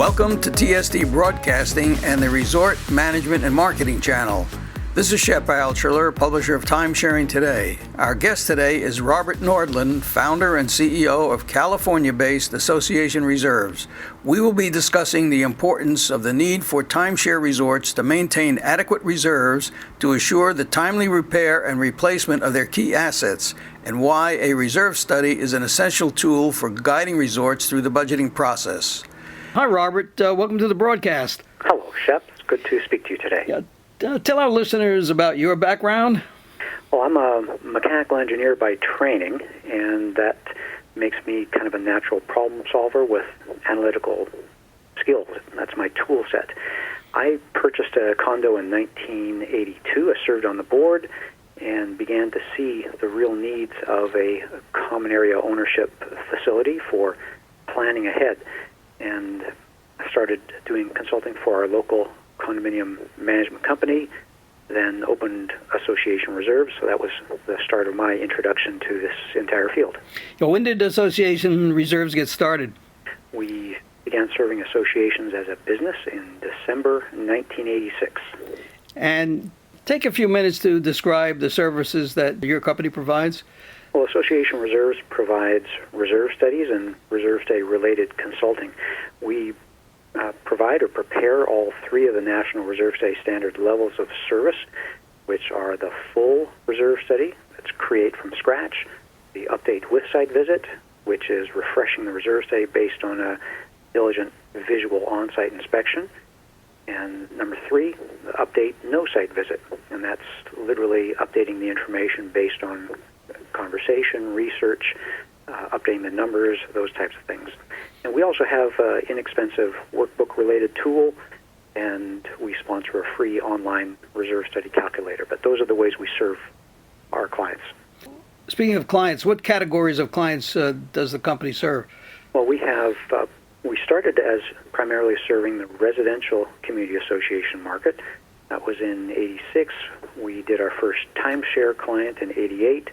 Welcome to TST Broadcasting and the Resort Management and Marketing Channel. This is Shep Altshuler, publisher of TimeSharing Today. Our guest today is Robert Nordlund, founder and CEO of California-based Association Reserves. We will be discussing the importance of the need for timeshare resorts to maintain adequate reserves to assure the timely repair and replacement of their key assets, and why a reserve study is an essential tool for guiding resorts through the budgeting process. Hi, Robert. Welcome to the broadcast. Hello, Shep. It's good to speak to you today. Tell our listeners about your background. Well, I'm a mechanical engineer by training, and that makes me kind of a natural problem solver with analytical skills. That's my tool set. I purchased a condo in 1982. I served on the board and began to see the real needs of a common area ownership facility for planning ahead. And I started doing consulting for our local condominium management company, then opened Association Reserves. So that was the start of my introduction to this entire field. When did Association Reserves get started? We began serving associations as a business in December 1986. And take a few minutes to describe the services that your company provides. Well, Association Reserves provides reserve studies and reserve study-related consulting. We provide or prepare all three of the National Reserve Study Standard levels of service, which are the full reserve study, that's create from scratch, the update with site visit, which is refreshing the reserve study based on a diligent visual on-site inspection, and number three, the update no site visit, and that's literally updating the information based on conversation, research, updating the numbers, those types of things. And we also have an inexpensive workbook-related tool, and we sponsor a free online reserve study calculator. But those are the ways we serve our clients. Speaking of clients, what categories of clients does the company serve? Well, we started as primarily serving the residential community association market. That was in 86. We did our first timeshare client in 88.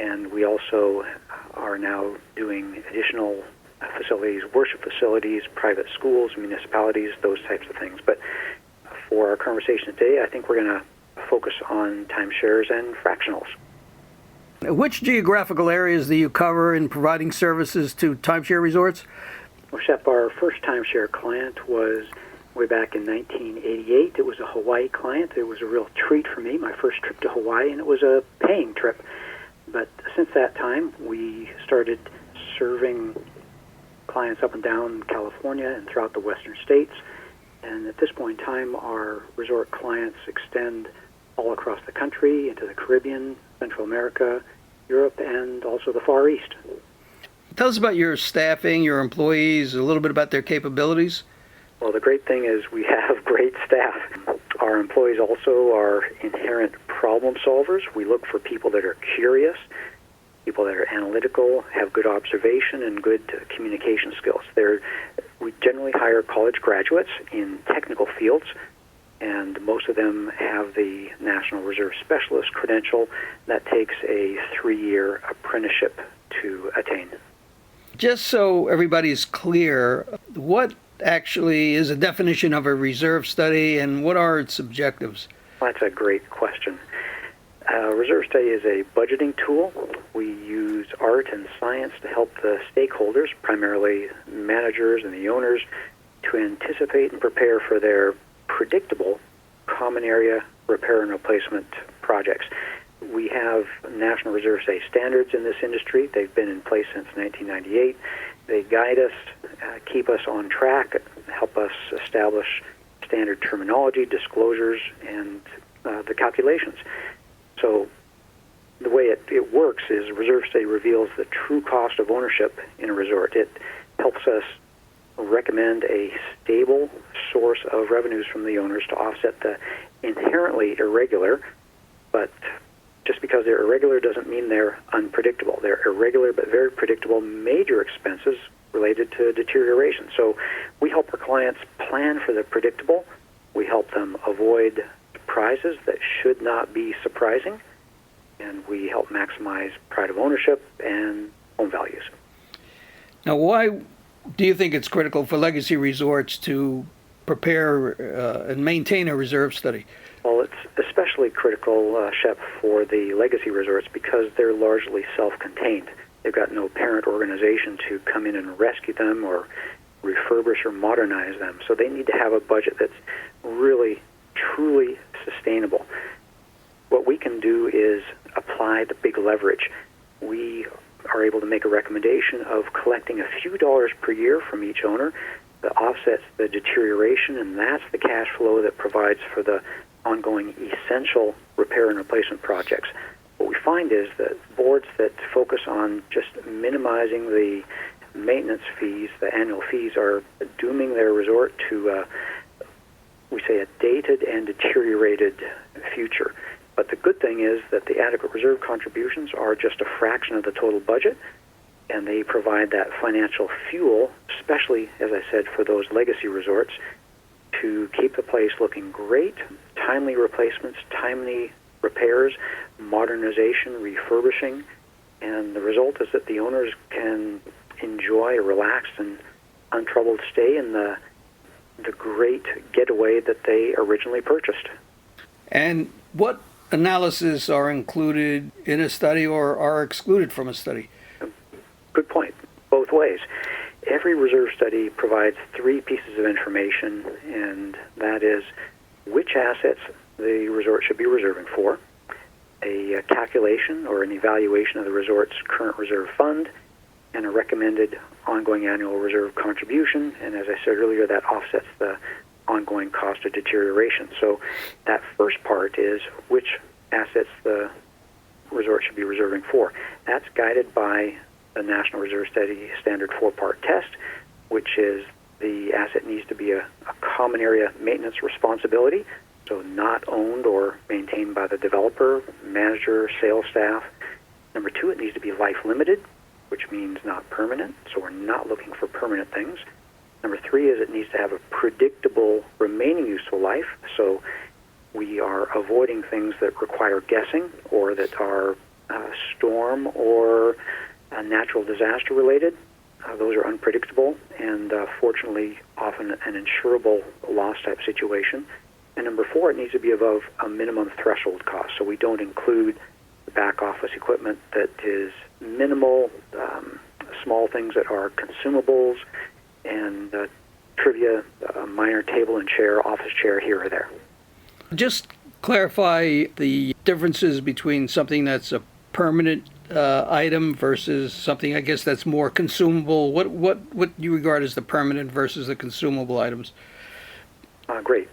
And we also are now doing additional facilities, worship facilities, private schools, municipalities, those types of things. But for our conversation today, I think we're going to focus on timeshares and fractionals. Which geographical areas do you cover in providing services to timeshare resorts? Well, Shep, our first timeshare client was way back in 1988. It was a Hawaii client. It was a real treat for me, my first trip to Hawaii, and it was a paying trip. But since that time, we started serving clients up and down California and throughout the western states. And at this point in time, our resort clients extend all across the country, into the Caribbean, Central America, Europe, and also the Far East. Tell us about your staffing, your employees, a little bit about their capabilities. Well, the great thing is we have great staff. Our employees also are inherent problem solvers. We look for people that are curious, people that are analytical, have good observation, and good communication skills. We generally hire college graduates in technical fields, and most of them have the National Reserve Specialist credential. That takes a 3-year apprenticeship to attain. Just so everybody's clear, what actually is a definition of a reserve study, and what are its objectives? That's a great question. Reserve study is a budgeting tool. We use art and science to help the stakeholders, primarily managers and the owners, to anticipate and prepare for their predictable common area repair and replacement projects. We have National Reserve Study standards in this industry. They've been in place since 1998. They guide us, keep us on track, help us establish standard terminology, disclosures, and the calculations. So the way it works is reserve study reveals the true cost of ownership in a resort. It helps us recommend a stable source of revenues from the owners to offset the inherently irregular, but just because they're irregular doesn't mean they're unpredictable. They're irregular but very predictable major expenses related to deterioration. So we help our clients plan for the predictable. We help them avoid surprises that should not be surprising. And we help maximize pride of ownership and home values. Now, why do you think it's critical for legacy resorts to prepare and maintain a reserve study? Well, it's especially critical, Shep, for the legacy resorts because they're largely self-contained. They've got no parent organization to come in and rescue them or refurbish or modernize them. So they need to have a budget that's really, truly sustainable. What we can do is apply the big leverage. We are able to make a recommendation of collecting a few dollars per year from each owner that offsets the deterioration, and that's the cash flow that provides for the ongoing essential repair and replacement projects. What we find is that boards that focus on just minimizing the maintenance fees, the annual fees, are dooming their resort to, we say, a dated and deteriorated future. But the good thing is that the adequate reserve contributions are just a fraction of the total budget, and they provide that financial fuel, especially, as I said, for those legacy resorts, to keep the place looking great, timely replacements, timely repairs, modernization, refurbishing, and the result is that the owners can enjoy a relaxed and untroubled stay in the great getaway that they originally purchased. And what analysis are included in a study or are excluded from a study? Good point. Both ways. Every reserve study provides three pieces of information, and that is which assets the resort should be reserving for, a calculation or an evaluation of the resort's current reserve fund, and a recommended ongoing annual reserve contribution. And as I said earlier, that offsets the ongoing cost of deterioration. So that first part is which assets the resort should be reserving for. That's guided by the National Reserve Study Standard 4-part test, which is the asset needs to be a common area maintenance responsibility, so not owned or maintained by the developer, manager, sales staff. Number two, it needs to be life limited, which means not permanent, so we're not looking for permanent things. Number three is it needs to have a predictable remaining useful life, so we are avoiding things that require guessing or that are storm or natural disaster related. Those are unpredictable and fortunately often an insurable loss type situation. And number four, it needs to be above a minimum threshold cost, so we don't include the back office equipment that is minimal, small things that are consumables, and trivia, minor table and chair, office chair here or there. Just clarify the differences between something that's a permanent item versus something, I guess, that's more consumable. What you regard as the permanent versus the consumable items? Great.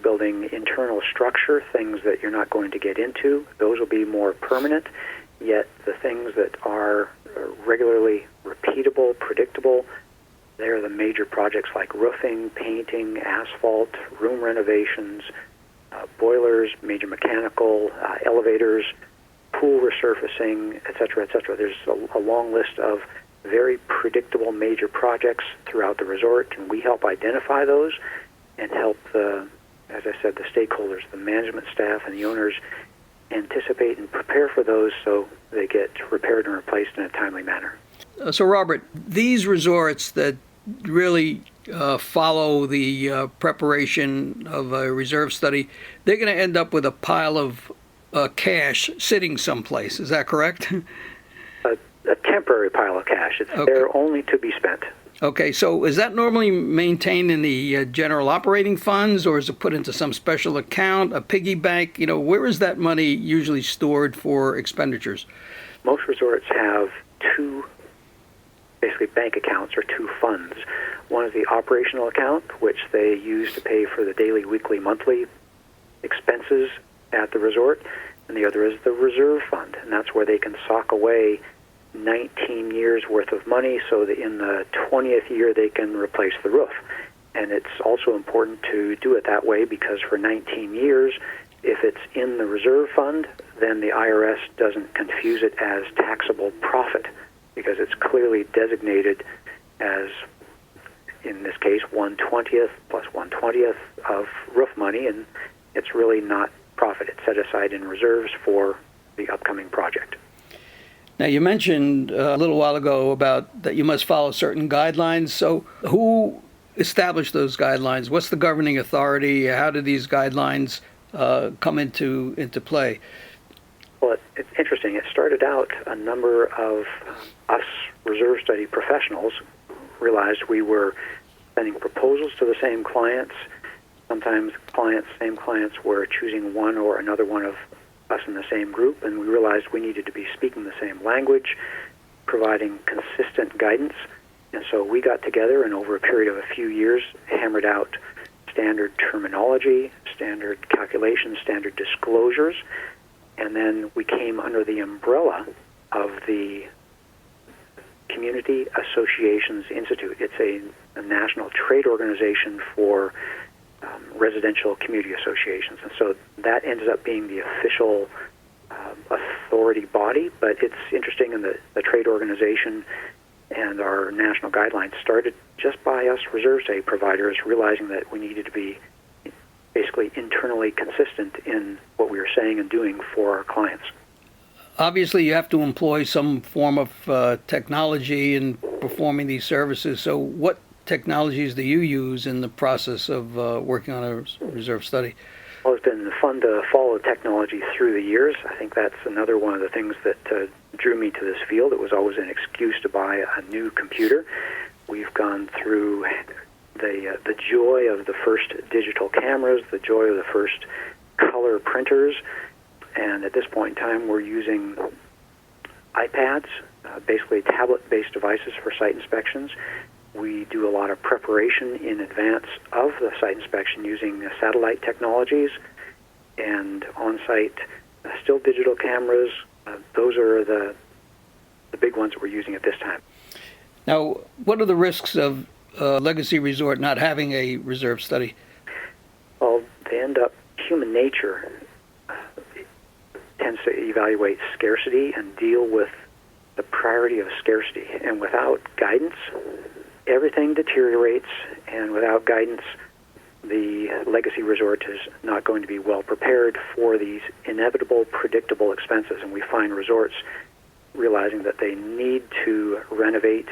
Building internal structure, things that you're not going to get into, those will be more permanent, yet the things that are regularly repeatable, predictable, they're the major projects like roofing, painting, asphalt, room renovations, boilers, major mechanical, elevators, pool resurfacing, et cetera, et cetera. There's a long list of very predictable major projects throughout the resort, and we help identify those and help as I said, the stakeholders, the management staff and the owners anticipate and prepare for those so they get repaired and replaced in a timely manner. So Robert, these resorts that really follow the preparation of a reserve study, they're going to end up with a pile of cash sitting someplace. Is that correct? A temporary pile of cash. It's there only to be spent. Okay, so is that normally maintained in the general operating funds, or is it put into some special account, a piggy bank? Where is that money usually stored for expenditures? Most resorts have two, basically bank accounts or two funds. One is the operational account, which they use to pay for the daily, weekly, monthly expenses at the resort, and the other is the reserve fund, and that's where they can sock away 19 years worth of money so that in the 20th year they can replace the roof. And it's also important to do it that way because for 19 years, if it's in the reserve fund, then the IRS doesn't confuse it as taxable profit because it's clearly designated as, in this case, 1/20th plus 1/20th of roof money, and it's really not profit. It's set aside in reserves for the upcoming project. Now, you mentioned a little while ago about that you must follow certain guidelines. So who established those guidelines? What's the governing authority? How do these guidelines come into play? Well, it's interesting. It started out a number of us reserve study professionals realized we were sending proposals to the same clients. Sometimes same clients were choosing one or another one of us in the same group, and we realized we needed to be speaking the same language, providing consistent guidance. And so we got together and over a period of a few years hammered out standard terminology, standard calculations, standard disclosures, and then we came under the umbrella of the Community Associations Institute. It's a national trade organization for residential community associations. And so that ended up being the official authority body. But it's interesting, in the trade organization and our national guidelines started just by us reserve study providers realizing that we needed to be basically internally consistent in what we were saying and doing for our clients. Obviously, you have to employ some form of technology in performing these services. So what technologies do you use in the process of working on a reserve study? Well, it's been fun to follow technology through the years. I think that's another one of the things that drew me to this field. It was always an excuse to buy a new computer. We've gone through the joy of the first digital cameras, the joy of the first color printers, and at this point in time we're using iPads, basically tablet-based devices for site inspections. We do a lot of preparation in advance of the site inspection using satellite technologies and on-site still digital cameras. Those are the big ones that we're using at this time. Now, what are the risks of a legacy resort not having a reserve study? Well, they end up, human nature tends to evaluate scarcity and deal with the priority of scarcity. And without guidance, everything deteriorates, and without guidance, the legacy resort is not going to be well prepared for these inevitable, predictable expenses. And we find resorts realizing that they need to renovate,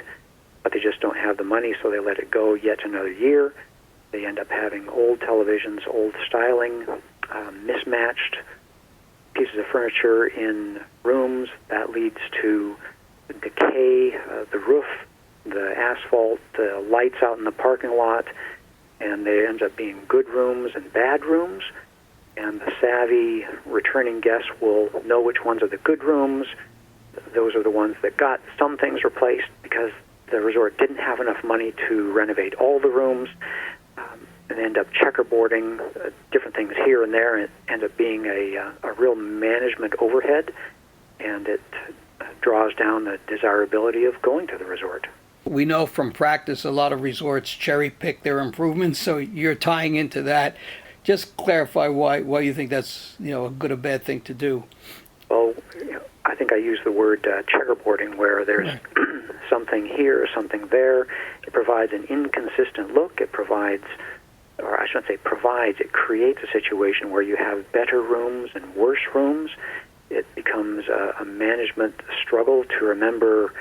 but they just don't have the money, so they let it go yet another year. They end up having old televisions, old styling, mismatched pieces of furniture in rooms. That leads to decay, the roof, the asphalt, the lights out in the parking lot, and they end up being good rooms and bad rooms. And the savvy returning guests will know which ones are the good rooms. Those are the ones that got some things replaced because the resort didn't have enough money to renovate all the rooms, and end up checkerboarding different things here and there, and it ends up being a real management overhead, and it draws down the desirability of going to the resort. We know from practice a lot of resorts cherry-pick their improvements, so you're tying into that. Just clarify why you think that's a good or bad thing to do. Well, I think I use the word checkerboarding, where there's something here, something there. It provides an inconsistent look. It provides, or I shouldn't say provides, it creates a situation where you have better rooms and worse rooms. It becomes a management struggle to remember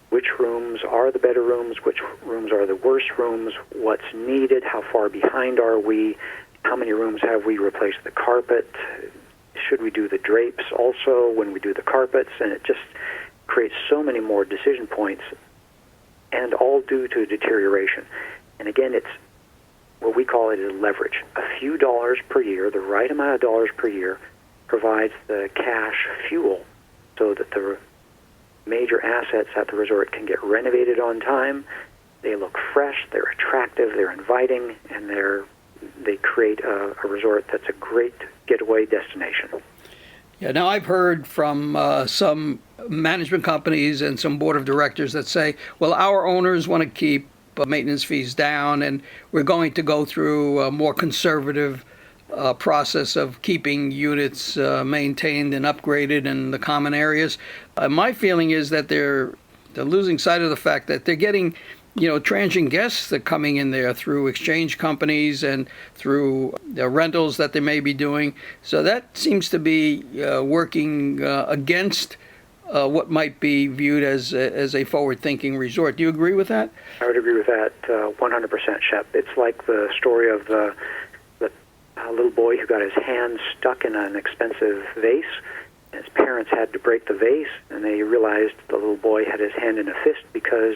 which rooms are the better rooms, which rooms are the worse rooms, what's needed, how far behind are we, how many rooms have we replaced the carpet, should we do the drapes also when we do the carpets, and it just creates so many more decision points, and all due to deterioration. And again, it's what we call it is leverage. A few dollars per year, the right amount of dollars per year, provides the cash fuel so that the major assets at the resort can get renovated on time. They look fresh, they're attractive, they're inviting, and they create a resort that's a great getaway destination. Yeah, now I've heard from some management companies and some board of directors that say, well, our owners want to keep maintenance fees down, and we're going to go through a more conservative process of keeping units maintained and upgraded in the common areas. My feeling is that they're losing sight of the fact that they're getting transient guests that are coming in there through exchange companies and through the rentals that they may be doing. So that seems to be working against what might be viewed as a forward-thinking resort. Do you agree with that? I would agree with that 100%, Shep. It's like the story of the little boy who got his hand stuck in an expensive vase. His parents had to break the vase, and they realized the little boy had his hand in a fist because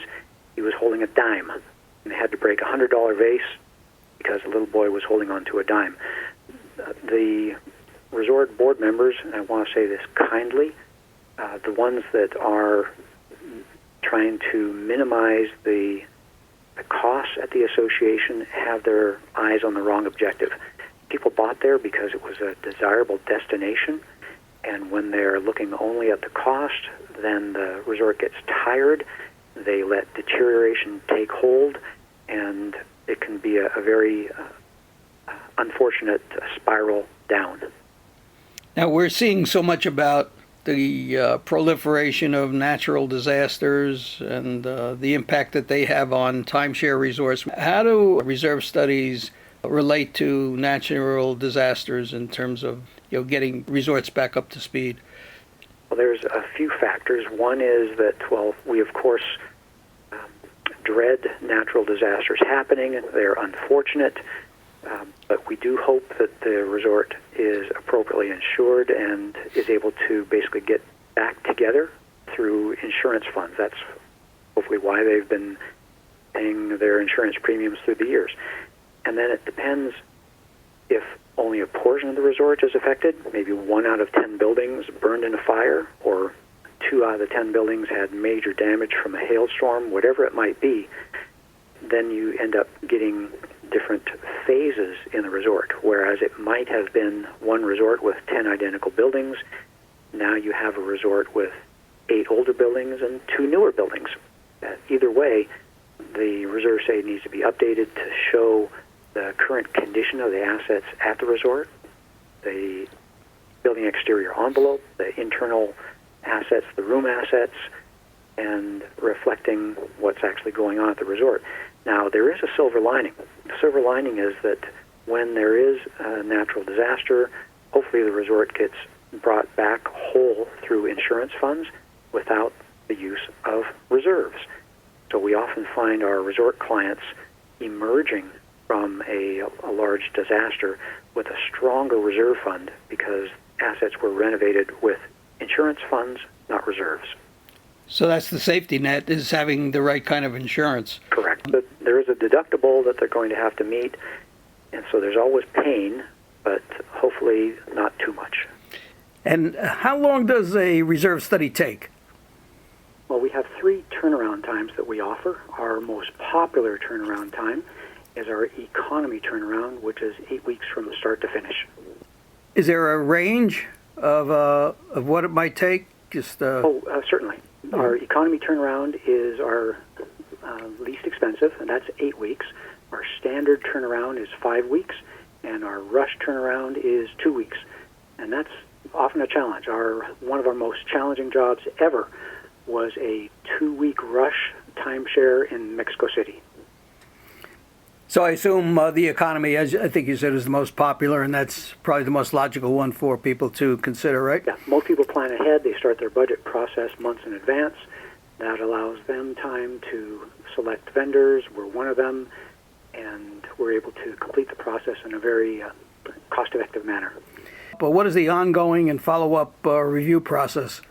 he was holding a dime. And they had to break a $100 vase because the little boy was holding on to a dime. The resort board members, and I want to say this kindly, the ones that are trying to minimize the costs at the association have their eyes on the wrong objective. People bought there because it was a desirable destination, and when they're looking only at the cost, then the resort gets tired. They let deterioration take hold, and it can be a very unfortunate spiral down. Now, we're seeing so much about the proliferation of natural disasters and the impact that they have on timeshare resorts. How do reserve studies relate to natural disasters in terms of getting resorts back up to speed? Well, there's a few factors. One is that, well, we of course dread natural disasters happening. They're unfortunate, but we do hope that the resort is appropriately insured and is able to basically get back together through insurance funds. That's hopefully why they've been paying their insurance premiums through the years. And then it depends if only a portion of the resort is affected, maybe 1 out of 10 buildings burned in a fire, or 2 out of the 10 buildings had major damage from a hailstorm, whatever it might be, then you end up getting different phases in the resort. Whereas it might have been one resort with 10 identical buildings, now you have a resort with 8 older buildings and 2 newer buildings. Either way, the reserve study needs to be updated to show the current condition of the assets at the resort, the building exterior envelope, the internal assets, the room assets, and reflecting what's actually going on at the resort. Now, there is a silver lining. The silver lining is that when there is a natural disaster, hopefully the resort gets brought back whole through insurance funds without the use of reserves. So we often find our resort clients emerging from a large disaster with a stronger reserve fund because assets were renovated with insurance funds, not reserves. So that's the safety net, is having the right kind of insurance. Correct. But there is a deductible that they're going to have to meet, and so there's always pain, but hopefully not too much. And how long does a reserve study take? Well, we have 3 turnaround times that we offer. Our most popular turnaround time is our economy turnaround, which is 8 weeks from start to finish. Is there a range of what it might take? Certainly. Our economy turnaround is our least expensive, and that's 8 weeks. Our standard turnaround is 5 weeks, and our rush turnaround is 2 weeks. And that's often a challenge. One of our most challenging jobs ever was a 2-week rush timeshare in Mexico City. So I assume the economy, as I think you said, is the most popular, and that's probably the most logical one for people to consider, right? Yeah, most people plan ahead. They start their budget process months in advance. That allows them time to select vendors. We're one of them, and we're able to complete the process in a very cost-effective manner. But what is the ongoing and follow-up review process?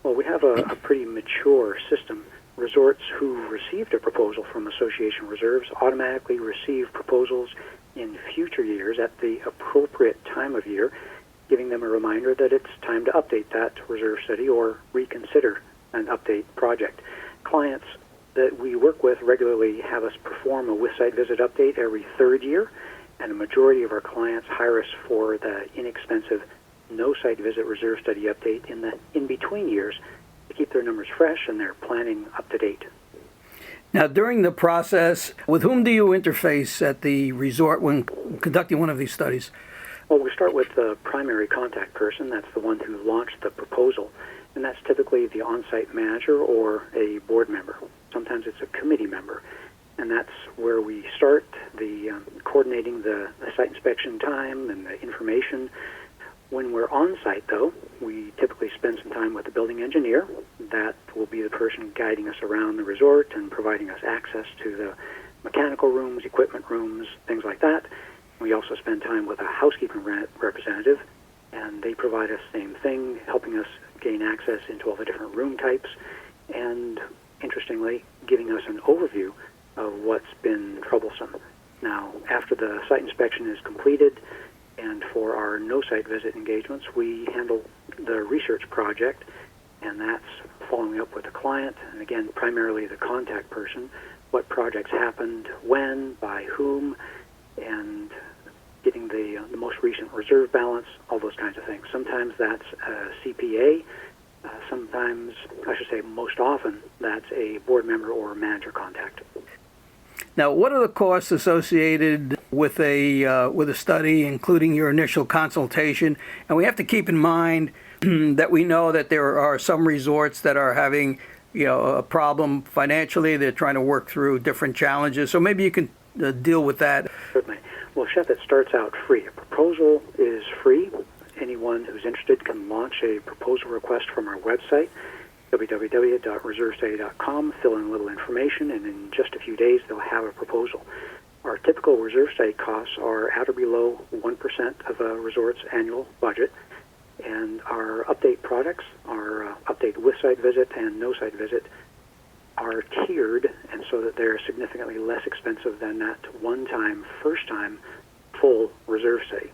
Well, we have a pretty mature system. Resorts who received a proposal from Association Reserves automatically receive proposals in future years at the appropriate time of year, giving them a reminder that it's time to update that reserve study or reconsider an update project. Clients that we work with regularly have us perform a with-site visit update every 3rd year, and a majority of our clients hire us for the inexpensive no-site visit reserve study update in the in-between years to keep their numbers fresh and their planning up to date. Now, during the process, with whom do you interface at the resort when conducting one of these studies? Well, we start with the primary contact person. That's the one who launched the proposal, and that's typically the on-site manager or a board member. Sometimes it's a committee member, and that's where we start the coordinating the site inspection time and the information. When we're on site, though, we typically spend some time with the building engineer. That will be the person guiding us around the resort and providing us access to the mechanical rooms, equipment rooms, things like that. We also spend time with a housekeeping representative, and they provide us the same thing, helping us gain access into all the different room types, and interestingly, giving us an overview of what's been troublesome. Now, after the site inspection is completed, and for our no-site visit engagements, we handle the research project, and that's following up with the client, and again, primarily the contact person, what projects happened, when, by whom, and getting the most recent reserve balance, all those kinds of things. Sometimes that's a CPA. Sometimes, I should say most often, that's a board member or manager contact. Now, what are the costs associated with a study, including your initial consultation? And we have to keep in mind that we know that there are some resorts that are having, a problem financially. They're trying to work through different challenges. So maybe you can deal with that. Certainly. Well, Shep, it starts out free. A proposal is free. Anyone who's interested can launch a proposal request from our website, www.reservestudy.com, fill in a little information, and in just a few days they'll have a proposal. Our typical reserve study costs are at or below 1% of a resort's annual budget, and our update products, our update with site visit and no site visit, are tiered, and so that they're significantly less expensive than that one-time, first-time full reserve study.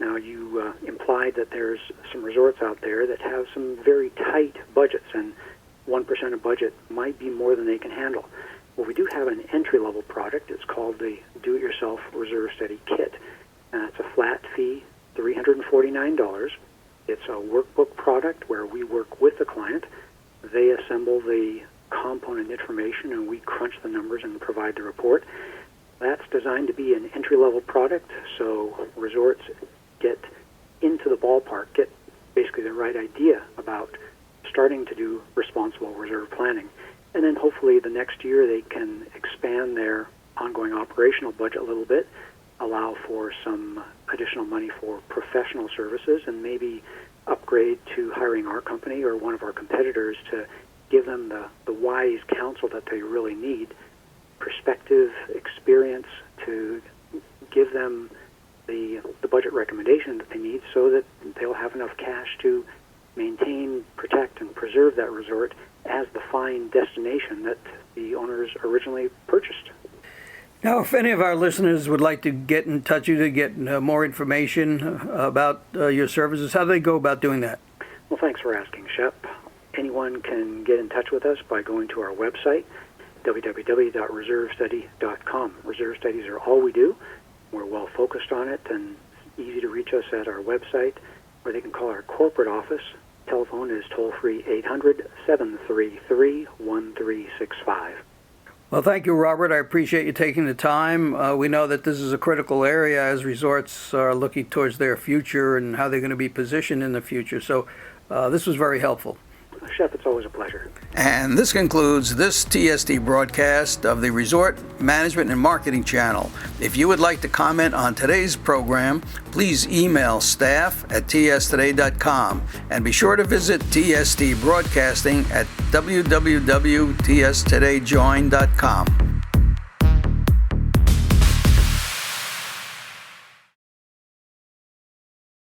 Now, you implied that there's some resorts out there that have some very tight budgets, and 1% of budget might be more than they can handle. Well, we do have an entry-level product. It's called the Do-It-Yourself Reserve Study Kit, and it's a flat fee, $349. It's a workbook product where we work with the client. They assemble the component information, and we crunch the numbers and provide the report. That's designed to be an entry-level product, so resorts get into the ballpark, get basically the right idea about starting to do responsible reserve planning. And then hopefully the next year they can expand their ongoing operational budget a little bit, allow for some additional money for professional services, and maybe upgrade to hiring our company or one of our competitors to give them the wise counsel that they really need, perspective, experience, to give them the budget recommendation that they need so that they'll have enough cash to maintain, protect, and preserve that resort as the fine destination that the owners originally purchased. Now, if any of our listeners would like to get in touch with you to get more information about your services, how do they go about doing that? Well, thanks for asking, Shep. Anyone can get in touch with us by going to our website, www.reservestudy.com. Reserve studies are all we do. We're well focused on it, and it's easy to reach us at our website, or they can call our corporate office. Telephone is toll-free 800-733-1365. Well, thank you, Robert. I appreciate you taking the time. We know that this is a critical area as resorts are looking towards their future and how they're going to be positioned in the future. So this was very helpful. Shep, it's always a pleasure. And this concludes this TST broadcast of the Resort Management and Marketing Channel. If you would like to comment on today's program, please email staff@tstoday.com, and be sure to visit TST Broadcasting at www.tstodayjoin.com.